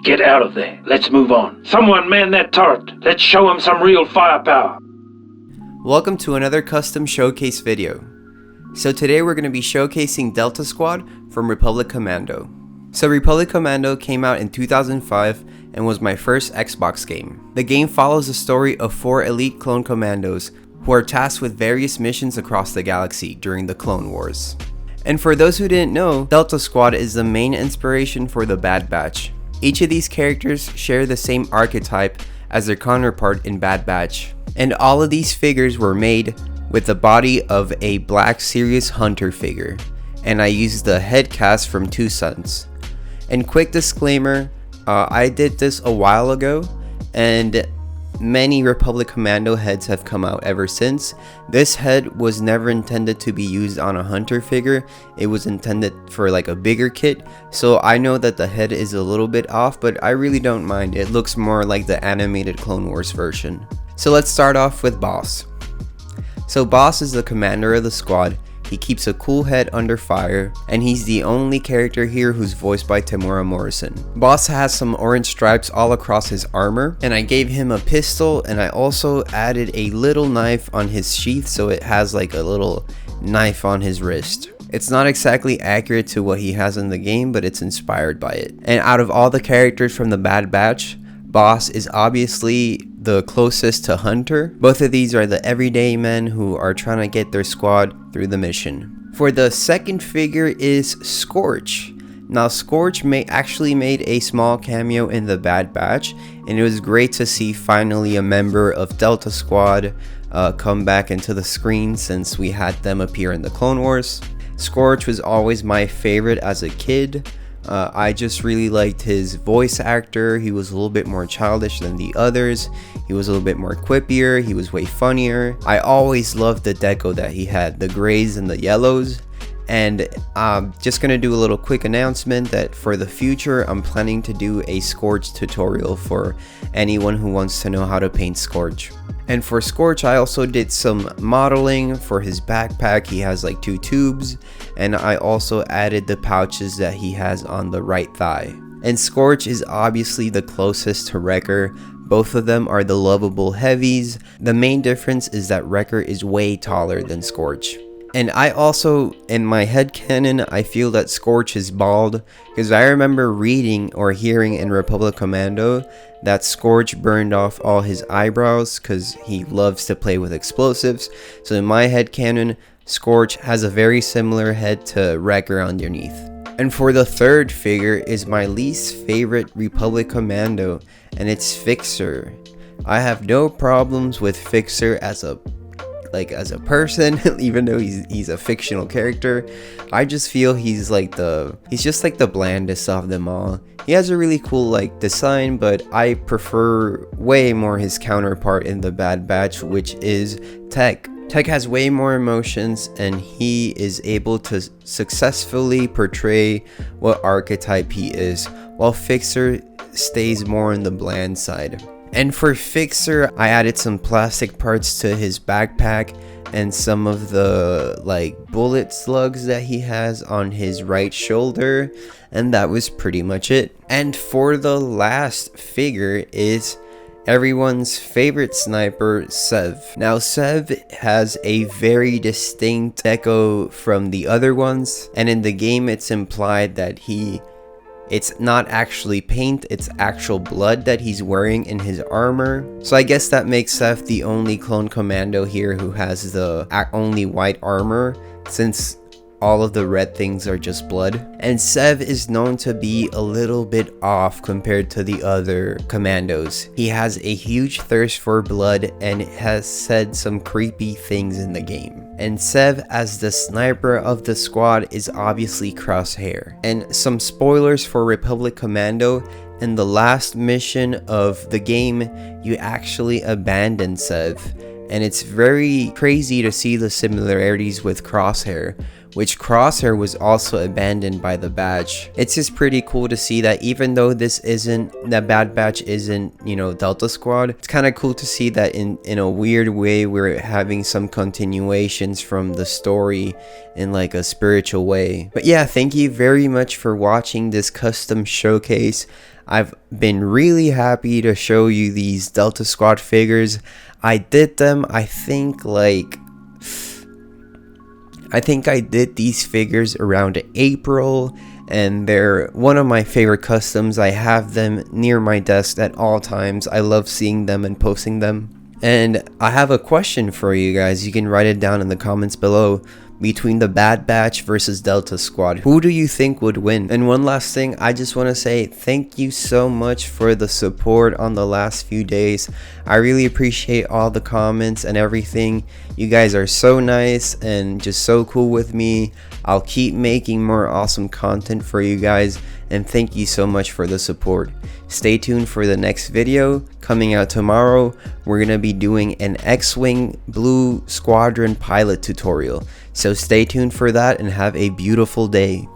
Get out of there. Let's move on. Someone man that turret. Let's show him some real firepower. Welcome to another custom showcase video. So today we're going to be showcasing Delta Squad from Republic Commando. So Republic Commando came out in 2005 and was my first Xbox game. The game follows the story of 4 elite clone commandos who are tasked with various missions across the galaxy during the Clone Wars. And for those who didn't know, Delta Squad is the main inspiration for the Bad Batch. Each of these characters share the same archetype as their counterpart in Bad Batch. And all of these figures were made with the body of a Black Series Hunter figure. And I used the head cast from Two Sons. And quick disclaimer, I did this a while ago, and many Republic Commando heads have come out ever since. This head was never intended to be used on a Hunter figure. It was intended for like a bigger kit. So I know that the head is a little bit off, but I really don't mind. It looks more like the animated Clone Wars version. So let's start off with Boss. So Boss is the commander of the squad. He keeps a cool head under fire, and he's the only character here who's voiced by Temuera Morrison. Boss has some orange stripes all across his armor, and I gave him a pistol, and I also added a little knife on his sheath so it has like a little knife on his wrist. It's not exactly accurate to what he has in the game, but it's inspired by it. And out of all the characters from the Bad Batch, Boss is obviously the closest to Hunter. Both of these are the everyday men who are trying to get their squad through the mission. For the second figure is Scorch. Now Scorch actually made a small cameo in the Bad Batch, and it was great to see finally a member of Delta Squad come back into the screen since we had them appear in the Clone Wars. Scorch was always my favorite as a kid. I just really liked his voice actor. He was a little bit more childish than the others. He was a little bit more quippier. He was way funnier. I always loved the deco that he had, the grays and the yellows. And I'm just gonna do a little quick announcement that for the future, I'm planning to do a Scorch tutorial for anyone who wants to know how to paint Scorch. And for Scorch, I also did some modeling for his backpack. He has like 2 tubes, and I also added the pouches that he has on the right thigh. And Scorch is obviously the closest to Wrecker. Both of them are the lovable heavies. The main difference is that Wrecker is way taller than Scorch. And I also, in my headcanon, I feel that Scorch is bald, because I remember reading or hearing in Republic Commando that Scorch burned off all his eyebrows because he loves to play with explosives. So in my headcanon, Scorch has a very similar head to Wrecker underneath. And for the third figure is my least favorite Republic Commando, and it's Fixer. I have no problems with Fixer as a person, even though he's a fictional character. I just feel he's just like the blandest of them all. He has a really cool like design, but I prefer way more his counterpart in the Bad Batch, which is Tech. Tech has way more emotions, and he is able to successfully portray what archetype he is, while Fixer stays more on the bland side. And for Fixer, I added some plastic parts to his backpack and some of the like bullet slugs that he has on his right shoulder, and that was pretty much it. And for the last figure is everyone's favorite sniper, Sev. Now Sev has a very distinct deco from the other ones, and in the game it's implied that it's not actually paint, it's actual blood that he's wearing in his armor. So I guess that makes Sev the only clone commando here who has the only white armor, since all of the red things are just blood. And Sev is known to be a little bit off compared to the other commandos. He has a huge thirst for blood and has said some creepy things in the game. And Sev as the sniper of the squad is obviously Crosshair. And some spoilers for Republic Commando: in the last mission of the game, you actually abandon Sev. And it's very crazy to see the similarities with Crosshair, which Crosshair was also abandoned by the Batch. It's just pretty cool to see that even though this isn't, that Bad Batch isn't, Delta Squad, it's kind of cool to see that in a weird way we're having some continuations from the story in like a spiritual way. But yeah, thank you very much for watching this custom showcase. I've been really happy to show you these Delta Squad figures. I did them, I think I did these figures around April, and they're one of my favorite customs. I have them near my desk at all times. I love seeing them and posting them. And I have a question for you guys. You can write it down in the comments below. Between the Bad Batch versus Delta Squad, who do you think would win? And one last thing, I just want to say thank you so much for the support on the last few days. I really appreciate all the comments and everything. You guys are so nice and just so cool with me. I'll keep making more awesome content for you guys, and thank you so much for the support. Stay tuned for the next video coming out tomorrow. We're gonna be doing an X-Wing Blue Squadron pilot tutorial, so stay tuned for that and have a beautiful day.